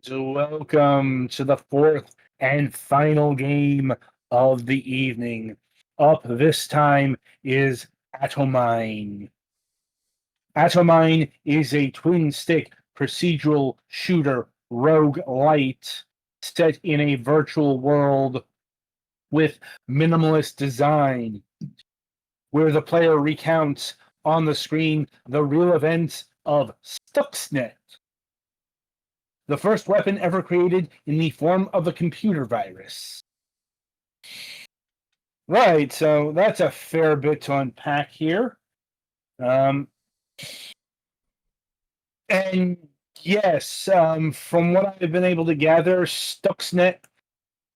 Welcome to the fourth and final game of the evening. Up this time is ATOMINE. ATOMINE is a twin-stick procedural shooter roguelite set in a virtual world with minimalist design, where the player recounts on the screen the real events of Stuxnet, the first weapon ever created in the form of a computer virus. Right, so that's a fair bit to unpack here. And yes, from what I've been able to gather, Stuxnet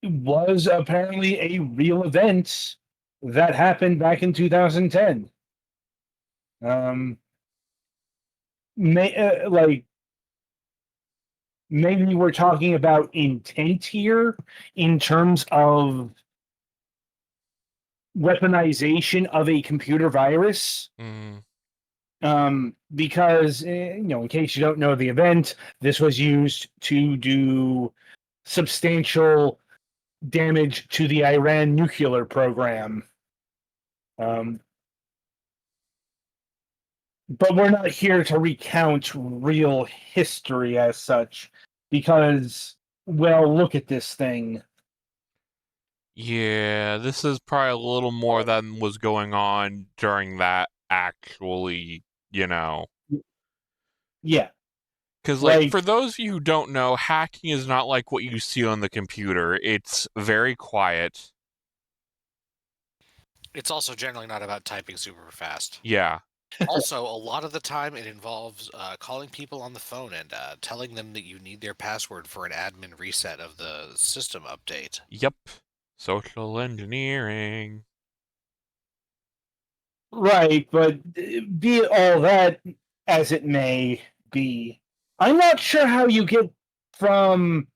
was apparently a real event that happened back in 2010. Like, maybe we're talking about intent here in terms of weaponization of a computer virus. Because, in case you don't know the event, this was used to do substantial damage to the Iran nuclear program. But we're not here to recount real history as such, because, well, look at this thing. Yeah, this is probably a little more than was going on during that, actually, Yeah. Because, Like, for those of you who don't know, hacking is not like what you see on the computer. It's very quiet. It's also generally not about typing super fast. Yeah. Also, a lot of the time it involves calling people on the phone and telling them that you need their password for an admin reset of the system update. Yep. Social engineering. right, but be it all that as it may be, I'm not sure how you get from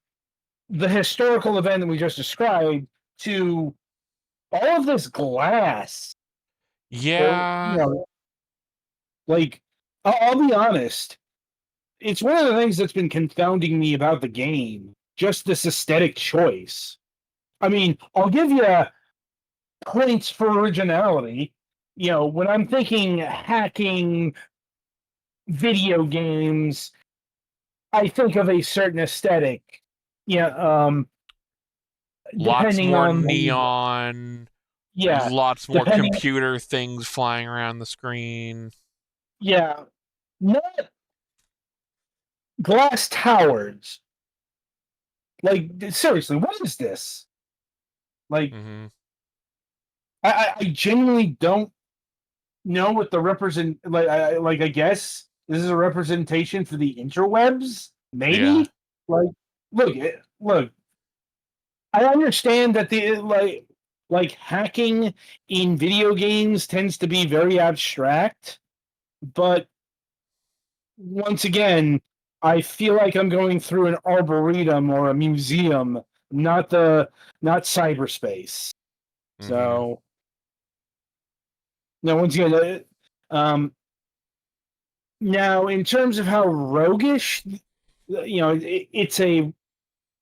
the historical event that we just described to all of this glass. Yeah. Or, like, I'll be honest, it's one of the things that's been confounding me about the game, just this aesthetic choice. I mean, I'll give you points for originality. When I'm thinking hacking video games, I think of a certain aesthetic. Lots Depending more on neon. yeah, Lots more depending computer things flying around the screen. yeah, not glass towers. Like, seriously, what is this? Like, I genuinely don't know what the I guess this is a representation for the interwebs, maybe. Yeah. Like, look. I understand that the like hacking in video games tends to be very abstract, but once again, I feel like I'm going through an arboretum or a museum, not cyberspace. So, now once again, now in terms of how roguish,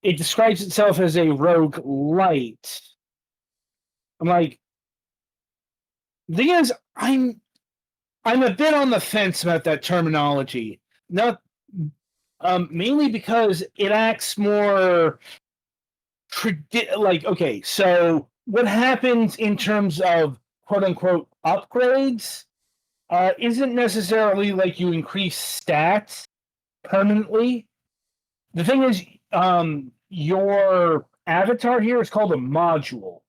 it describes itself as a rogue light. I'm like, the thing is, I'm a bit on the fence about that terminology. Not mainly because it acts more okay, so what happens in terms of quote unquote upgrades isn't necessarily like you increase stats permanently. The thing is, your avatar here is called a module.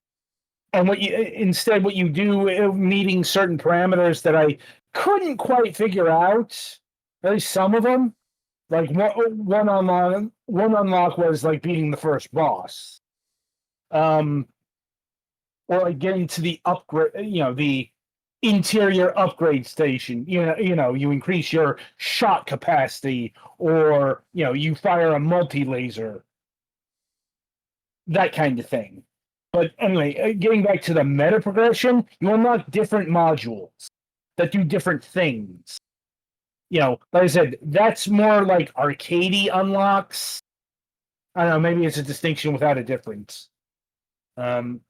And what you do, meeting certain parameters that I couldn't quite figure out, at least some of them, like one unlock was like beating the first boss, or like getting to the upgrade, the interior upgrade station. You increase your shot capacity, or you fire a multi-laser, that kind of thing. But anyway, getting back to the meta progression, you unlock different modules that do different things. Like I said, that's more like arcadey unlocks. I don't know, maybe it's a distinction without a difference. But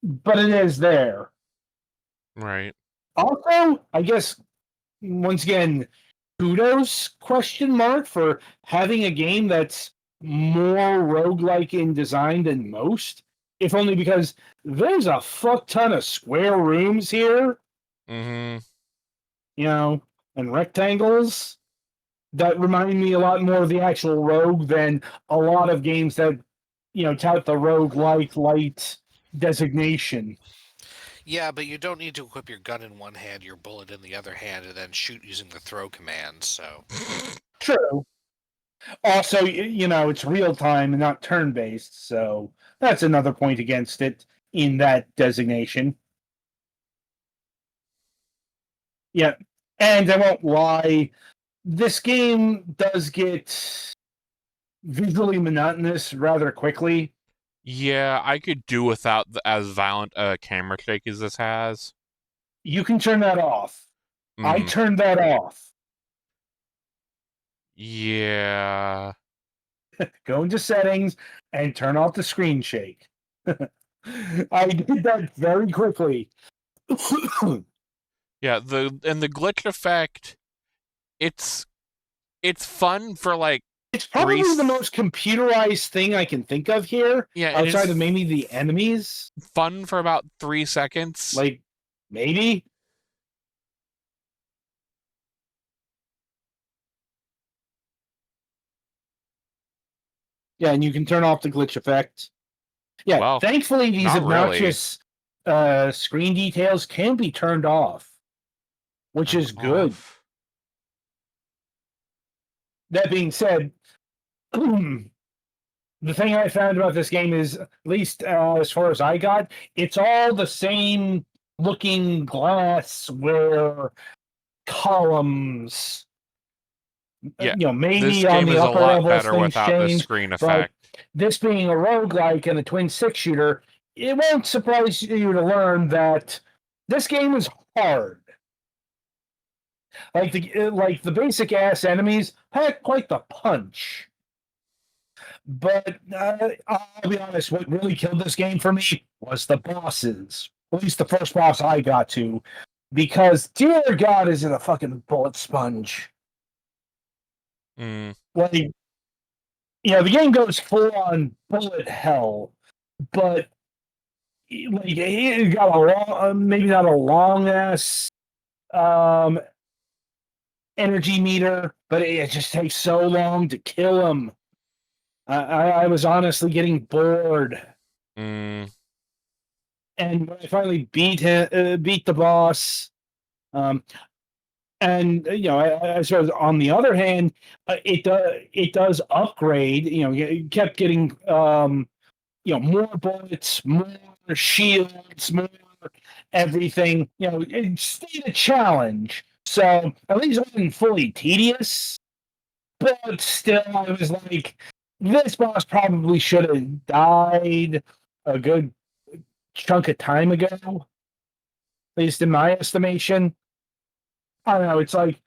it is there. Right. Also, I guess once again, kudos question mark for having a game that's more roguelike in design than most. If only because there's a fuck ton of square rooms here, Mm-hmm. And rectangles that remind me a lot more of the actual Rogue than a lot of games that, tout the roguelike light designation. Yeah, but you don't need to equip your gun in one hand, your bullet in the other hand, and then shoot using the throw command, so... True. Also, it's real time and not turn based, so that's another point against it in that designation. Yeah. And I won't lie, this game does get visually monotonous rather quickly. Yeah, I could do without as violent a camera shake as this has. You can turn that off. I Mm. turned that off. Yeah. Go into settings and turn off the screen shake. I did that very quickly. Yeah, the glitch effect, it's fun for like It's probably three. the most computerized thing I can think of here, Yeah, outside of maybe the enemies. Fun for about 3 seconds. Like, maybe? Yeah, and you can turn off the glitch effect. Yeah, Well, thankfully these not obnoxious screen details can be turned off, which is good. That being said, the thing I found about this game is, at least as far as I got, it's all the same looking glass where columns. Yeah, maybe this on game the is a upper lot levels better things without the change, screen but effect. this being a roguelike and a twin stick shooter, it won't surprise you to learn that this game is hard. Like the basic ass enemies pack quite the punch. But I'll be honest, what really killed this game for me was the bosses. At least the first boss I got to, because dear God, is it a fucking bullet sponge? Mm. Like, the game goes full on bullet hell, but like it got a long, maybe not a long ass energy meter, but it just takes so long to kill him. I was honestly getting bored. Mm. And when I finally beat the boss, and I suppose on the other hand, it does upgrade. It kept getting more bullets, more shields, more everything. It stayed a challenge. So at least it wasn't fully tedious, but still, I was like, this boss probably should have died a good chunk of time ago, at least in my estimation. I don't know. It's like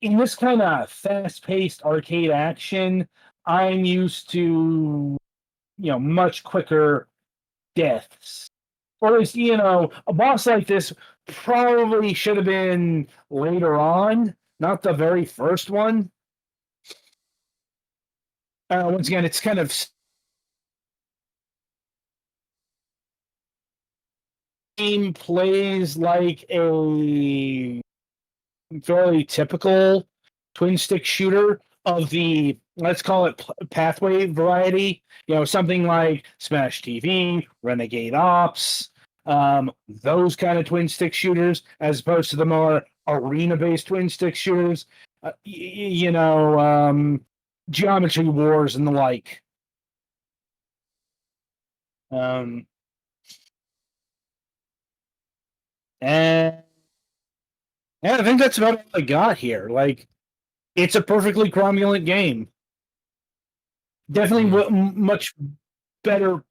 in this kind of fast-paced arcade action, I'm used to much quicker deaths. Or at least, a boss like this probably should have been later on, not the very first one. Once again, it's kind of game plays like a very typical twin stick shooter of the, let's call it, pathway variety. Something like Smash TV, Renegade Ops, those kind of twin stick shooters, as opposed to the more arena based twin stick shooters. Geometry Wars and the like. And yeah, I think that's about all I got here. Like, it's a perfectly cromulent game. Definitely much better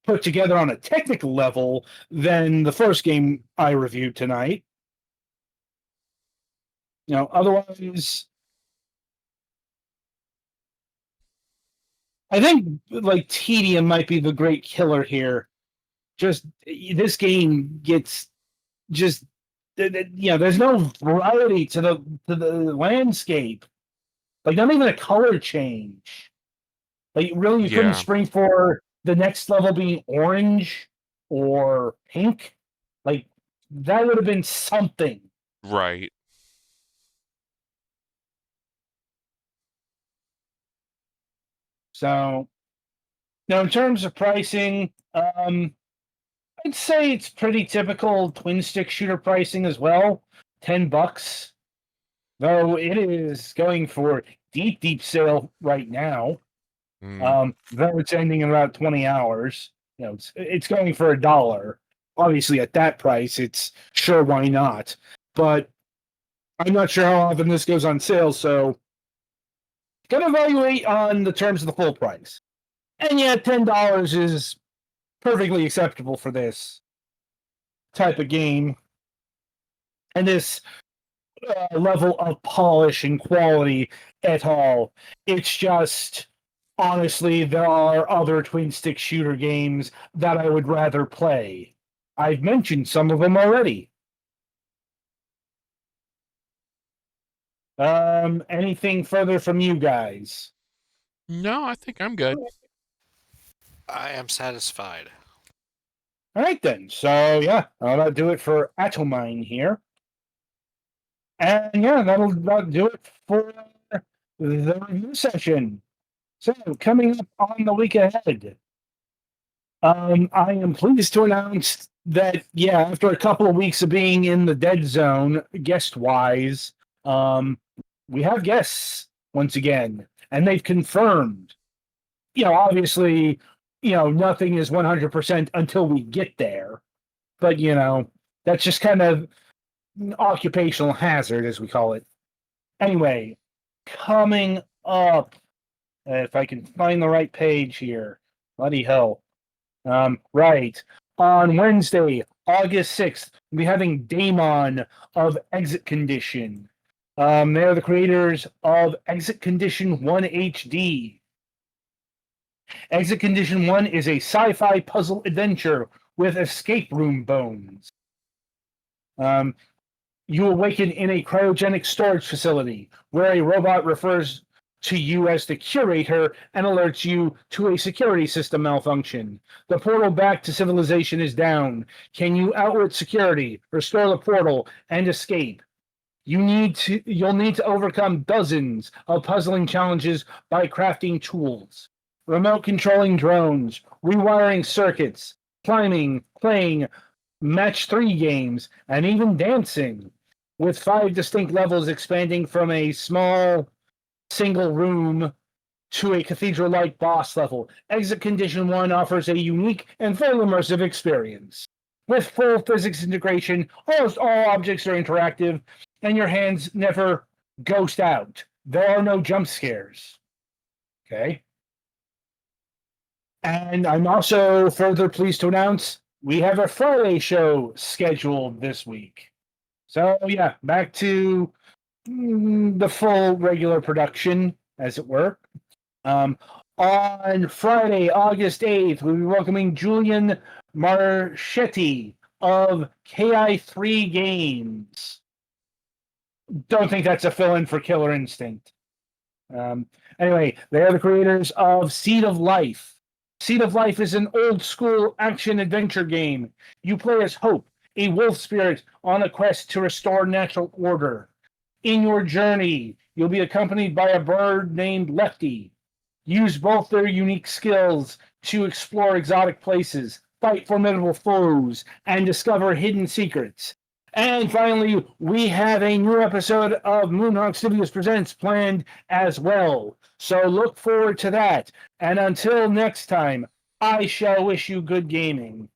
put together on a technical level than the first game I reviewed tonight. Otherwise, I think like tedium might be the great killer here. Just this game gets just there's no variety to the landscape. Like not even a color change. Like really, you couldn't Yeah, spring for the next level being orange or pink. Like that would have been something. right. So now, in terms of pricing, I'd say it's pretty typical twin stick shooter pricing as well. $10, though it is going for deep sale right now. Mm. Though it's ending in about 20 hours. It's going for $1. Obviously, at that price, it's sure why not. But I'm not sure how often this goes on sale, so gotta evaluate on the terms of the full price. And yeah, $10 is perfectly acceptable for this type of game and this level of polish and quality at all. It's just honestly, there are other twin stick shooter games that I would rather play. I've mentioned some of them already. Anything further from you guys? No, I think I'm good. I am satisfied. All right then. So yeah, that'll do it for ATOMINE here. And yeah, that'll do it for the review session. So coming up on the week ahead, I am pleased to announce that yeah, after a couple of weeks of being in the dead zone, guest wise, we have guests once again, and they've confirmed. Obviously, nothing is 100% until we get there, but that's just kind of occupational hazard, as we call it. Anyway, coming up, if I can find the right page here, bloody hell. Right. On Wednesday, August 6th, we'll be having Damon of Exit Condition. They're the creators of Exit Condition 1 HD. Exit Condition 1 is a sci-fi puzzle adventure with escape room bones. You awaken in a cryogenic storage facility where a robot refers to you as the curator and alerts you to a security system malfunction. The portal back to civilization is down. Can you outwit security, restore the portal, and escape? You'll need to overcome dozens of puzzling challenges by crafting tools, remote controlling drones, rewiring circuits, climbing, playing match 3 games, and even dancing, with 5 distinct levels expanding from a small single room to a cathedral-like boss level. Exit Condition 1 offers a unique and full immersive experience. With full physics integration, almost all objects are interactive, and your hands never ghost out. There are no jump scares. Okay? And I'm also further pleased to announce we have a Friday show scheduled this week. So, yeah, back to the full regular production, as it were. On Friday, August 8th, we'll be welcoming Julian Marchetti of KI3 Games. Don't think that's a fill-in for Killer Instinct. Anyway, they are the creators of Seed of Life. Seed of Life is an old-school action-adventure game. You play as Hope, a wolf spirit on a quest to restore natural order. In your journey, you'll be accompanied by a bird named Lefty. Use both their unique skills to explore exotic places, fight formidable foes, and discover hidden secrets. And finally, we have a new episode of Moonhawk Studios Presents planned as well. So look forward to that. And until next time, I shall wish you good gaming.